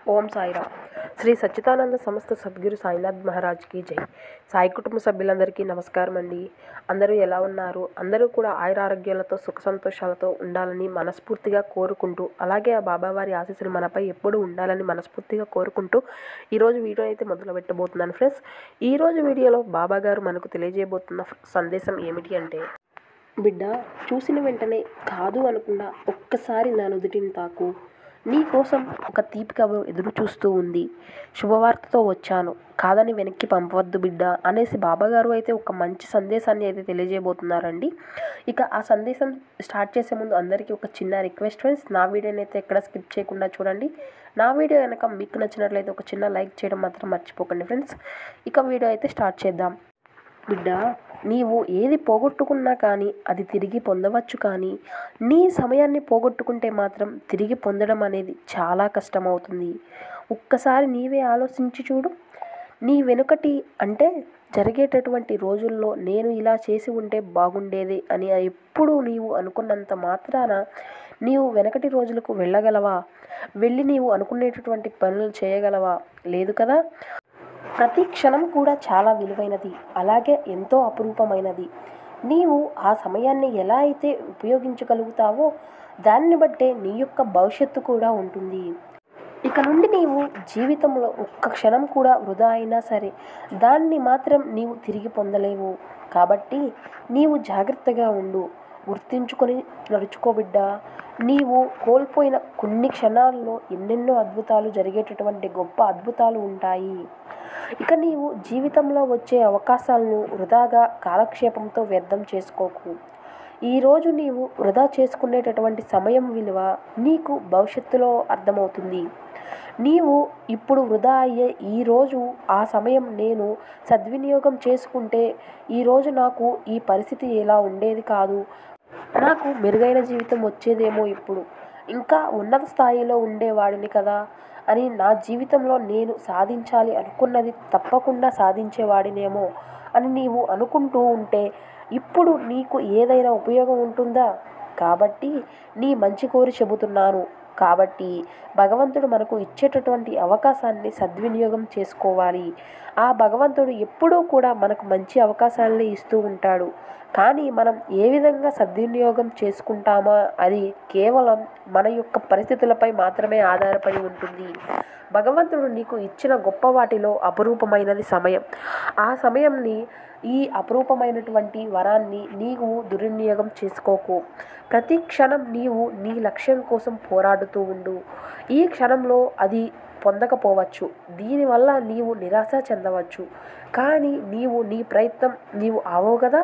ఓం సాయిరామ్. శ్రీ సచ్చిదానంద సంస్థ సద్గురు సాయినాథ్ మహారాజ్కి జై. సాయి కుటుంబ సభ్యులందరికీ నమస్కారం అండి. అందరూ ఎలా ఉన్నారు? అందరూ కూడా ఆయురారోగ్యాలతో సుఖ సంతోషాలతో ఉండాలని మనస్ఫూర్తిగా కోరుకుంటూ, అలాగే ఆ బాబావారి ఆశీస్సులు మనపై ఎప్పుడూ ఉండాలని మనస్ఫూర్తిగా కోరుకుంటూ ఈరోజు వీడియో అయితే మొదలు పెట్టబోతున్నాను ఫ్రెండ్స్. ఈరోజు వీడియోలో బాబా గారు మనకు తెలియజేయబోతున్న సందేశం ఏమిటి అంటే, బిడ్డ, చూసిన వెంటనే కాదు అనకుండా ఒక్కసారి నా నుదుటిని తాకు. నీ కోసం ఒక తీపి కబురు ఎదురు చూస్తూ ఉంది. శుభవార్తతో వచ్చాను, కాదని వెనక్కి పంపవద్దు బిడ్డ అనేసి బాబాగారు అయితే ఒక మంచి సందేశాన్ని అయితే తెలియజేయబోతున్నారండి. ఇక ఆ సందేశం స్టార్ట్ చేసే ముందు అందరికీ ఒక చిన్న రిక్వెస్ట్ ఫ్రెండ్స్, నా వీడియోని అయితే ఎక్కడ స్కిప్ చేయకుండా చూడండి. నా వీడియో కనుక మీకు నచ్చినట్లయితే ఒక చిన్న లైక్ చేయడం మాత్రం మర్చిపోకండి ఫ్రెండ్స్. ఇక వీడియో అయితే స్టార్ట్ చేద్దాం. బిడ్డ, నీవు ఏది పోగొట్టుకున్నా కానీ అది తిరిగి పొందవచ్చు, కానీ నీ సమయాన్ని పోగొట్టుకుంటే మాత్రం తిరిగి పొందడం అనేది చాలా కష్టమవుతుంది. ఒక్కసారి నీవే ఆలోచించి చూడు. నీ వెనుకటి అంటే జరిగేటటువంటి రోజుల్లో నేను ఇలా చేసి ఉంటే బాగుండేది అని ఎప్పుడు నీవు అనుకున్నంత మాత్రాన నీవు వెనకటి రోజులకు వెళ్ళగలవా? వెళ్ళి నీవు అనుకునేటటువంటి పనులు చేయగలవా? లేదు కదా. ప్రతి క్షణం కూడా చాలా విలువైనది, అలాగే ఎంతో అపురూపమైనది. నీవు ఆ సమయాన్ని ఎలా అయితే ఉపయోగించగలుగుతావో దాన్ని బట్టే నీ యొక్క భవిష్యత్తు కూడా ఉంటుంది. ఇక నుండి నీవు జీవితంలో ఒక్క క్షణం కూడా వృధా అయినా సరే దాన్ని మాత్రం నీవు తిరిగి పొందలేవు. కాబట్టి నీవు జాగ్రత్తగా ఉండు, గుర్తించుకొని నడుచుకోబిడ్డ. నీవు కోల్పోయిన కొన్ని క్షణాల్లో ఎన్నెన్నో అద్భుతాలు జరిగేటటువంటి గొప్ప అద్భుతాలు ఉంటాయి. ఇక నీవు జీవితంలో వచ్చే అవకాశాలను వృధాగా కాలక్షేపంతో వ్యర్థం చేసుకోకు. ఈరోజు నీవు వృధా చేసుకునేటటువంటి సమయం విలువ నీకు భవిష్యత్తులో అర్థమవుతుంది. నీవు ఇప్పుడు వృధా అయ్యే ఈరోజు ఆ సమయం నేను సద్వినియోగం చేసుకుంటే ఈరోజు నాకు ఈ పరిస్థితి ఎలా ఉండేది కాదు, నాకు మెరుగైన జీవితం వచ్చేదేమో, ఇప్పుడు ఇంకా ఉన్నత స్థాయిలో ఉండేవాడిని కదా అని, నా జీవితంలో నేను సాధించాలి అనుకున్నది తప్పకుండా సాధించేవాడినేమో అని నీవు అనుకుంటూ ఉంటే ఇప్పుడు నీకు ఏదైనా ఉపయోగం ఉంటుందా? కాబట్టి నీ మంచి కోరి చెబుతున్నాను. కాబట్టి భగవంతుడు మనకు ఇచ్చేటటువంటి అవకాశాన్ని సద్వినియోగం చేసుకోవాలి. ఆ భగవంతుడు ఎప్పుడూ కూడా మనకు మంచి అవకాశాలని ఇస్తూ ఉంటాడు. కానీ మనం ఏ విధంగా సద్వినియోగం చేసుకుంటామా అది కేవలం మన యొక్క పరిస్థితులపై మాత్రమే ఆధారపడి ఉంటుంది. భగవంతుడు నీకు ఇచ్చిన గొప్ప వాటిలో అపురూపమైనది సమయం. ఆ సమయంని, ఈ అపురూపమైనటువంటి వరాన్ని నీవు దుర్వినియోగం చేసుకోకు. ప్రతి క్షణం నీవు నీ లక్ష్యం కోసం పోరాడుతూ ఉండు. ఈ క్షణంలో అది పొందకపోవచ్చు, దీనివల్ల నీవు నిరాశ చెందవచ్చు, కానీ నీవు నీ ప్రయత్నం నీవు ఆవవు కదా.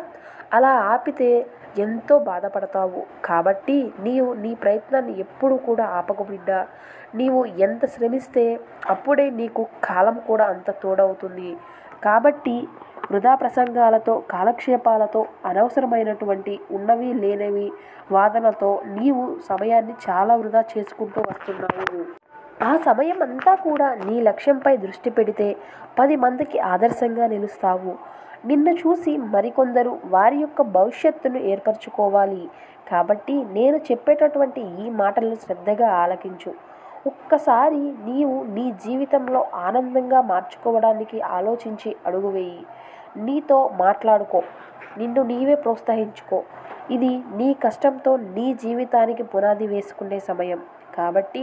అలా ఆపితే ఎంతో బాధపడతావు. కాబట్టి నీవు నీ ప్రయత్నాన్ని ఎప్పుడు కూడా ఆపకు బిడ్డ. నీవు ఎంత శ్రమిస్తే అప్పుడే నీకు కాలం కూడా అంత తోడవుతుంది. కాబట్టి వృధా ప్రసంగాలతో, కాలక్షేపాలతో, అనవసరమైనటువంటి ఉన్నవి లేనివి వాదనతో నీవు సమయాన్ని చాలా వృధా చేసుకుంటూ వస్తున్నావు. ఆ సమయం అంతా కూడా నీ లక్ష్యంపై దృష్టి పెడితే 10 మందికి ఆదర్శంగా నిలుస్తావు. నిన్ను చూసి మరికొందరు వారి యొక్క భవిష్యత్తును ఏర్పరచుకోవాలి. కాబట్టి నేను చెప్పేటటువంటి ఈ మాటలను శ్రద్ధగా ఆలకించు. ఒక్కసారి నీవు నీ జీవితంలో ఆనందంగా మార్చుకోవడానికి ఆలోచించి అడుగు వేయి. నీతో మాట్లాడుకో, నిన్ను నీవే ప్రోత్సహించుకో. ఇది నీ కష్టంతో నీ జీవితానికి పునాది వేసుకునే సమయం. కాబట్టి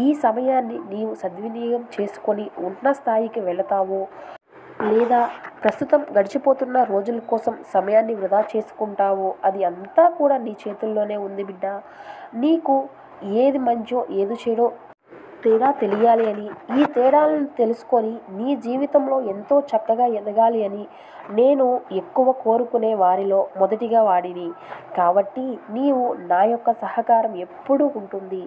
ఈ సమయాన్ని నీవు సద్వినియోగం చేసుకొని ఉన్న స్థాయికి వెళతావో, లేదా ప్రస్తుతం గడిచిపోతున్న రోజుల కోసం సమయాన్ని వృధా చేసుకుంటావో అది అంతా కూడా నీ చేతుల్లోనే ఉంది బిడ్డ. నీకు ఏది మంచో ఏది చెడో తేడా తెలియాలి అని, ఈ తేడాలను తెలుసుకొని నీ జీవితంలో ఎంతో చక్కగా ఎదగాలి అని నేను ఎక్కువ కోరుకునే వారిలో మొదటిగా వాడిని. కాబట్టి నీవు నా యొక్క సహకారం ఎప్పుడూ ఉంటుంది.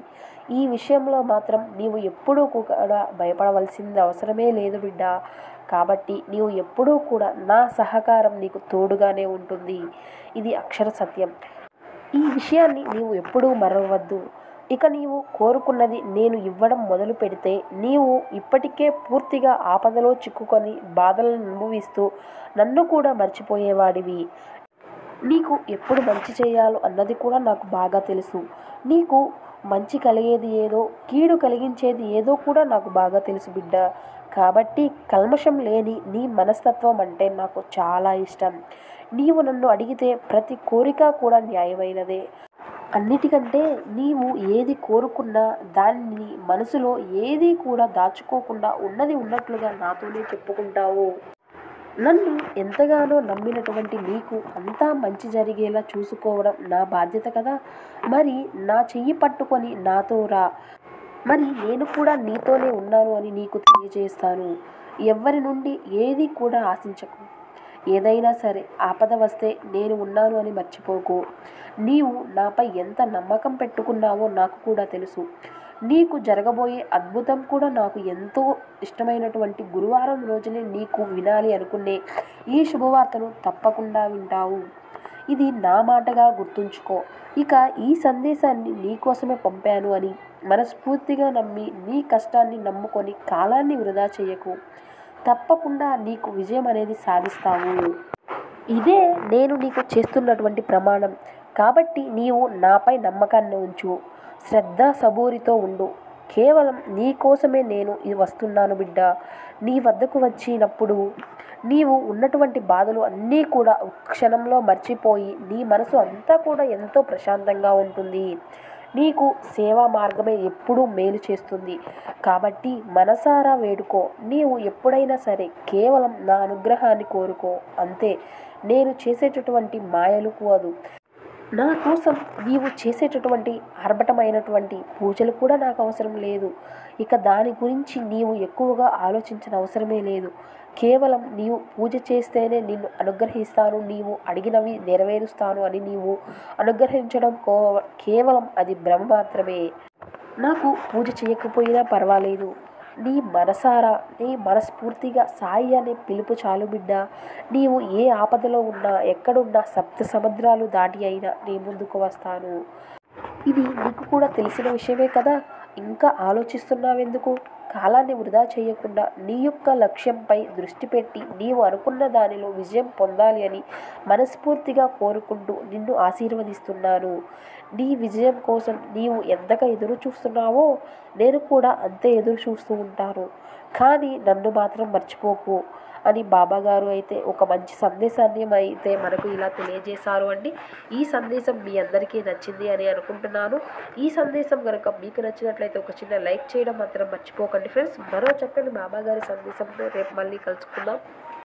ఈ విషయంలో మాత్రం నీవు ఎప్పుడూ కూడా భయపడవలసింది అవసరమే లేదు బిడ్డ. కాబట్టి నీవు ఎప్పుడూ కూడా నా సహకారం నీకు తోడుగానే ఉంటుంది. ఇది అక్షర సత్యం. ఈ విషయాన్ని నీవు ఎప్పుడూ మరవవద్దు. ఇక నీవు కోరుకున్నది నేను ఇవ్వడం మొదలు పెడితే నీవు ఇప్పటికే పూర్తిగా ఆపదలో చిక్కుకొని బాధలను అనుభవిస్తూ నన్ను కూడా మర్చిపోయేవాడివి. నీకు ఎప్పుడు మంచి చేయాలో అన్నది కూడా నాకు బాగా తెలుసు. నీకు మంచి కలిగేది ఏదో, కీడు కలిగించేది ఏదో కూడా నాకు బాగా తెలుసు బిడ్డ. కాబట్టి కల్మషం లేని నీ మనస్తత్వం అంటే నాకు చాలా ఇష్టం. నీవు నన్ను అడిగితే ప్రతి కోరిక కూడా న్యాయమైనదే. అన్నిటికంటే నీవు ఏది కోరుకున్నా దాన్ని మనసులో ఏది కూడా దాచుకోకుండా ఉన్నది ఉన్నట్లుగా నాతోనే చెప్పుకుంటావు. నన్ను ఎంతగానో నమ్మినటువంటి నీకు అంతా మంచి జరిగేలా చూసుకోవడం నా బాధ్యత కదా. మరి నా చెయ్యి పట్టుకొని నాతో రా. మరి నేను కూడా నీతోనే ఉన్నాను అని నీకు తెలియజేస్తాను. ఎవ్వరి నుండి ఏది కూడా ఆశించకు. ఏదైనా సరే ఆపద వస్తే నేను ఉన్నాను అని మర్చిపోకు. నీవు నాపై ఎంత నమ్మకం పెట్టుకున్నావో నాకు కూడా తెలుసు. నీకు జరగబోయే అద్భుతం కూడా నాకు ఎంతో ఇష్టమైనటువంటి గురువారం రోజునే నీకు వినాలి అనుకునే ఈ శుభవార్తను తప్పకుండా వింటావు. ఇది నా మాటగా గుర్తుంచుకో. ఇక ఈ సందేశాన్ని నీకోసమే పంపాను అని మనస్ఫూర్తిగా నమ్మి నీ కష్టాన్ని నమ్ముకొని కాలాన్ని వృధా చేయకు. తప్పకుండా నీకు విజయం అనేది సాధిస్తావు. ఇదే నేను నీకు చేస్తున్నటువంటి ప్రమాణం. కాబట్టి నీవు నాపై నమ్మకాన్ని ఉంచు. శ్రద్ధ సబూరితో ఉండు. కేవలం నీ కోసమే నేను వస్తున్నాను బిడ్డ. నీ వద్దకు వచ్చినప్పుడు నీవు ఉన్నటువంటి బాధలు అన్నీ కూడా క్షణంలో మర్చిపోయి నీ మనసు అంతా కూడా ఎంతో ప్రశాంతంగా ఉంటుంది. నీకు సేవా మార్గమే ఎప్పుడూ మేలు చేస్తుంది. కాబట్టి మనసారా వేడుకో. నీవు ఎప్పుడైనా సరే కేవలం నా అనుగ్రహాన్ని కోరుకో. అంతే. నేను చేసేటటువంటి మాయలు కాదు. నా కోసం నీవు చేసేటటువంటి ఆర్భటమైనటువంటి పూజలు కూడా నాకు అవసరం లేదు. ఇక దాని గురించి నీవు ఎక్కువగా ఆలోచించిన అవసరమే లేదు. కేవలం నీవు పూజ చేస్తేనే నిన్ను అనుగ్రహిస్తాను, నీవు అడిగినవి నెరవేరుస్తాను అని నీవు అనుగ్రహించడం కేవలం అది భ్రమ మాత్రమే. నాకు పూజ చేయకపోయినా పర్వాలేదు. నీ మనసారా నీ మనస్ఫూర్తిగా సాయి అనే పిలుపు చాలు బిడ్డ. నీవు ఏ ఆపదలో ఉన్నా ఎక్కడున్నా సప్త సముద్రాలు దాటి అయినా నీ ముందుకు వస్తాను. ఇది నీకు కూడా తెలిసిన విషయమే కదా. ఇంకా ఆలోచిస్తున్నావెందుకు? కాలాన్ని వృధా చేయకుండా నీ యొక్క లక్ష్యంపై దృష్టి పెట్టి నీవు అనుకున్న దానిలో విజయం పొందాలి అని మనస్ఫూర్తిగా కోరుకుంటూ నిన్ను ఆశీర్వదిస్తున్నాను. నీ విజయం కోసం నీవు ఎంతగా ఎదురు చూస్తున్నావో నేను కూడా అంతే ఎదురు చూస్తూ ఉంటాను. కానీ నన్ను మాత్రం మర్చిపోకు అని బాబాగారు అయితే ఒక మంచి సందేశాన్ని అయితే మనకు ఇలా తెలియజేశారు అండి. ఈ సందేశం మీ అందరికీ నచ్చింది అని అనుకుంటున్నాను. ఈ సందేశం కనుక మీకు నచ్చినట్లయితే ఒక చిన్న లైక్ చేయడం మాత్రం మర్చిపోకండి ఫ్రెండ్స్. మరో చక్కని బాబాగారి సందేశంతో రేపు మళ్ళీ కలుసుకుందాం.